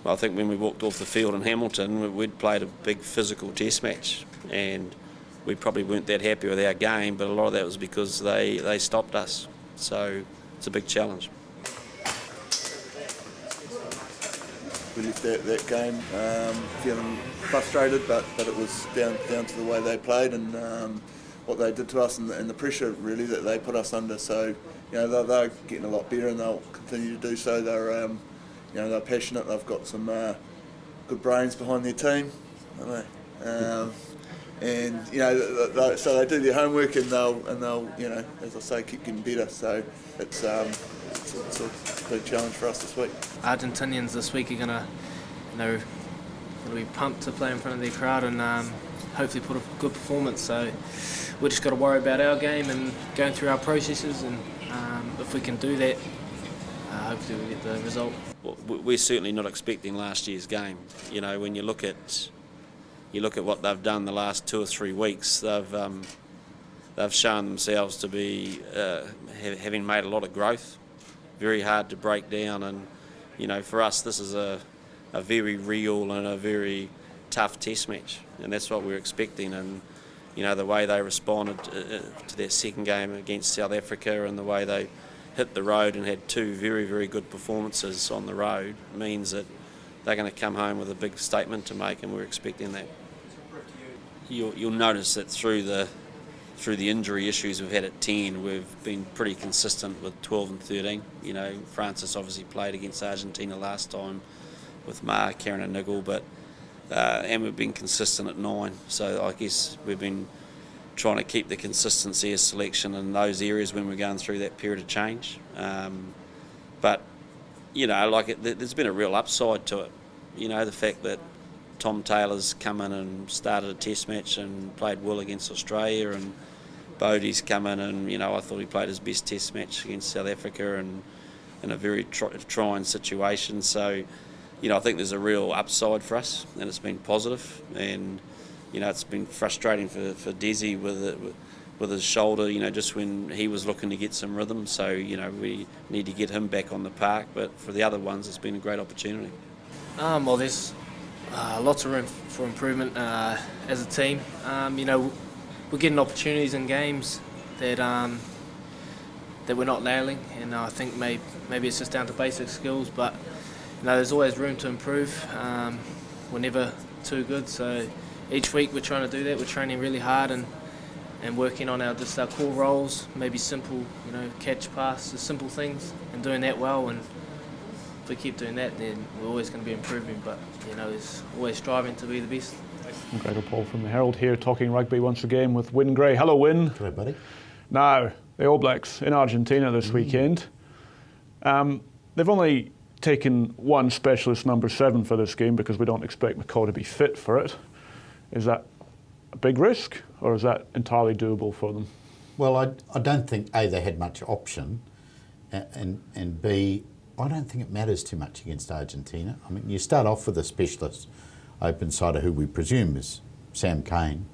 I think when we walked off the field in Hamilton, we'd played a big physical test match, and we probably weren't that happy with our game, but a lot of that was because they stopped us. So it's a big challenge. We left that game feeling frustrated, but it was down to the way they played and what they did to us and the pressure really that they put us under. So they're getting a lot better and they'll continue to do so. They're passionate. They've got some good brains behind their team, haven't they? And so they do their homework and they'll as I say, keep getting better. So it's a big challenge for us this week. Argentinians this week are gonna be pumped to play in front of their crowd and hopefully put a good performance. So we've just got to worry about our game and going through our processes, and if we can do that, hopefully we get the result. Well, we're certainly not expecting last year's game. When you look at what they've done the last 2 or 3 weeks, they've shown themselves to be having made a lot of growth, very hard to break down, and for us this is a very real and a very tough test match, and that's what we're expecting. And the way they responded to their second game against South Africa and the way they hit the road and had 2 very, very good performances on the road means that they're going to come home with a big statement to make, and we're expecting that. You'll notice that through the injury issues we've had at 10, we've been pretty consistent with 12 and 13. Francis obviously played against Argentina last time with Ma, Karen and Nigel, but and we've been consistent at 9. So I guess we've been trying to keep the consistency of selection in those areas when we're going through that period of change. But there's been a real upside to it. The fact that Tom Taylor's come in and started a test match and played well against Australia, and Bodie's come in and I thought he played his best test match against South Africa and in a very trying situation. So I think there's a real upside for us, and it's been positive. And it's been frustrating for Desi with his shoulder, just when he was looking to get some rhythm. So we need to get him back on the park. But for the other ones, it's been a great opportunity. Well, there's lots of room for improvement as a team. We're getting opportunities in games that we're not nailing, and I think maybe it's just down to basic skills. But there's always room to improve. We're never too good, so each week we're trying to do that. We're training really hard and working on our core roles, maybe simple, catch, pass, the simple things, and doing that well. And if we keep doing that, then we're always going to be improving. But there's always striving to be the best. Gregor Paul from the Herald here, talking rugby once again with Wyn Gray. Hello, Wyn. Hello, buddy. Now, the All Blacks in Argentina this weekend. They've only taken one specialist number 7 for this game because we don't expect McCaw to be fit for it. Is that a big risk, or is that entirely doable for them? Well, I don't think A, they had much option, and B, I don't think it matters too much against Argentina. I mean, you start off with a specialist open sider who we presume is Sam Cane,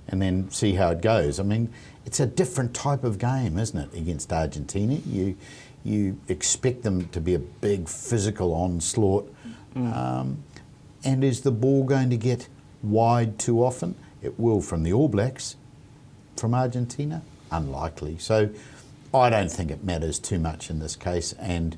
and then see how it goes. I mean, it's a different type of game, isn't it, against Argentina? You expect them to be a big physical onslaught. And is the ball going to get wide too often? It will from the All Blacks. From Argentina? Unlikely. So I don't think it matters too much in this case, and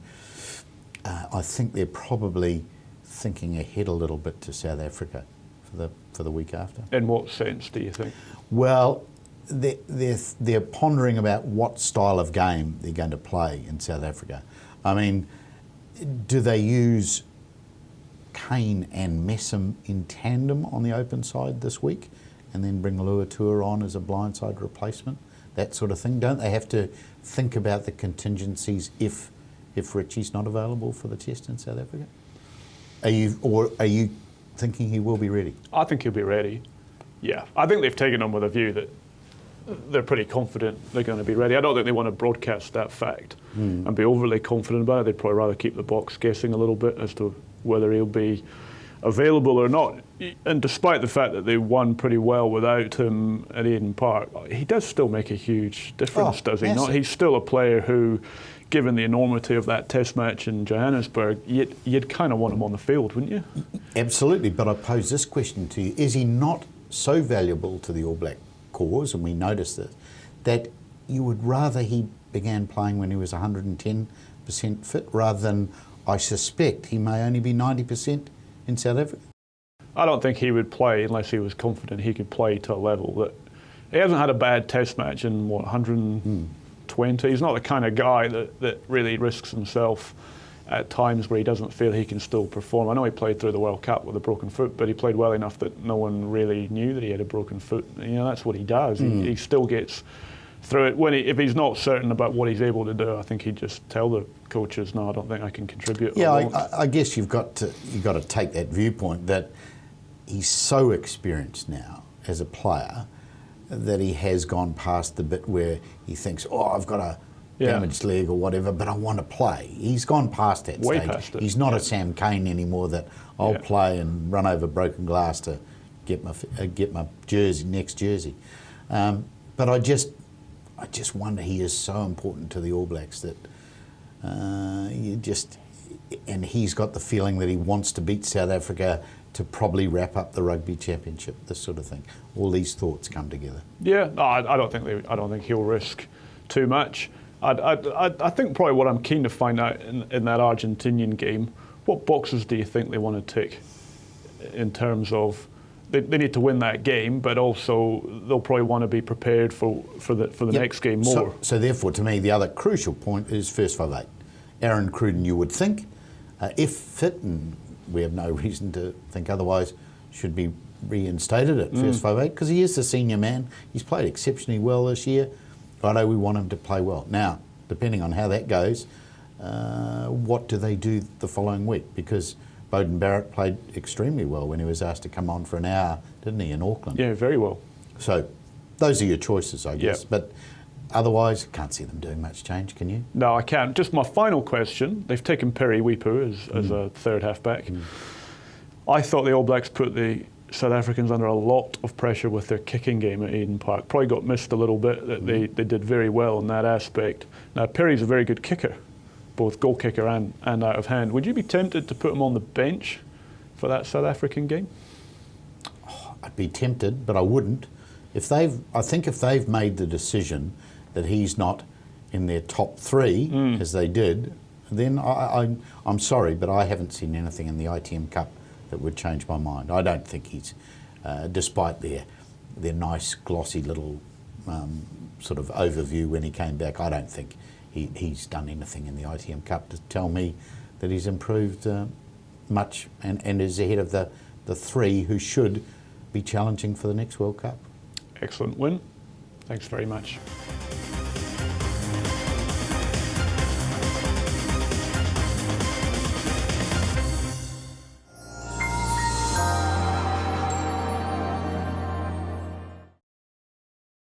I think they're probably thinking ahead a little bit to South Africa for the week after. In what sense do you think? Well, they're pondering about what style of game they're going to play in South Africa. I mean, do they use Kane and Messam in tandem on the open side this week and then bring Luatua on as a blindside replacement? That sort of thing. Don't they have to think about the contingencies if Richie's not available for the test in South Africa? Are you thinking he will be ready? I think he'll be ready. Yeah, I think they've taken on with a view that they're pretty confident they're going to be ready. I don't think they want to broadcast that fact and be overly confident about it. They'd probably rather keep the box guessing a little bit as to whether he'll be available or not. And despite the fact that they won pretty well without him at Eden Park, he does still make a huge difference, does he not? He's still a player who given the enormity of that Test match in Johannesburg, you'd kind of want him on the field, wouldn't you? Absolutely, but I pose this question to you. Is he not so valuable to the All Black cause, and we noticed this, that you would rather he began playing when he was 110% fit rather than, I suspect, he may only be 90% in South Africa? I don't think he would play unless he was confident he could play to a level that... He hasn't had a bad Test match in, 120? He's not the kind of guy that really risks himself at times where he doesn't feel he can still perform. I know he played through the World Cup with a broken foot, but he played well enough that no one really knew that he had a broken foot. That's what he does. He still gets through it. If he's not certain about what he's able to do, I think he'd just tell the coaches, no, I don't think I can contribute. Yeah, I guess you've got to take that viewpoint that he's so experienced now as a player that he has gone past the bit where he thinks, I've got a damaged leg or whatever, but I want to play. He's gone past that Way stage. Past it. He's not a Sam Cane anymore that I'll play and run over broken glass to get my next jersey. But I just wonder, he is so important to the All Blacks that and he's got the feeling that he wants to beat South Africa to probably wrap up the rugby championship, this sort of thing. All these thoughts come together. Yeah, no, I don't think he'll risk too much. I think probably what I'm keen to find out in that Argentinian game, what boxes do you think they want to tick in terms of they need to win that game, but also they'll probably want to be prepared for the next game more. So therefore, to me, the other crucial point is first 5/8. Aaron Cruden, you would think, if fit, and we have no reason to think otherwise, should be reinstated at first 5/8 because he is the senior man. He's played exceptionally well this year. Righto, we want him to play well. Now, depending on how that goes, what do they do the following week? Because Beauden Barrett played extremely well when he was asked to come on for an hour, didn't he, in Auckland? Yeah, very well. So those are your choices, I guess. Yep. But otherwise, can't see them doing much change, can you? No, I can't. Just my final question. They've taken Perry Wipu as a third half-back. I thought the All Blacks put the South Africans under a lot of pressure with their kicking game at Eden Park. Probably got missed a little bit. That they did very well in that aspect. Now, Perry's a very good kicker, both goal kicker and out of hand. Would you be tempted to put him on the bench for that South African game? I'd be tempted, but I wouldn't. I think if they've made the decision that he's not in their top three, as they did, then I'm sorry, but I haven't seen anything in the ITM Cup that would change my mind. I don't think he's, despite their nice glossy little sort of overview when he came back, I don't think he's done anything in the ITM Cup to tell me that he's improved much and is ahead of the three who should be challenging for the next World Cup. Excellent win. Thanks very much.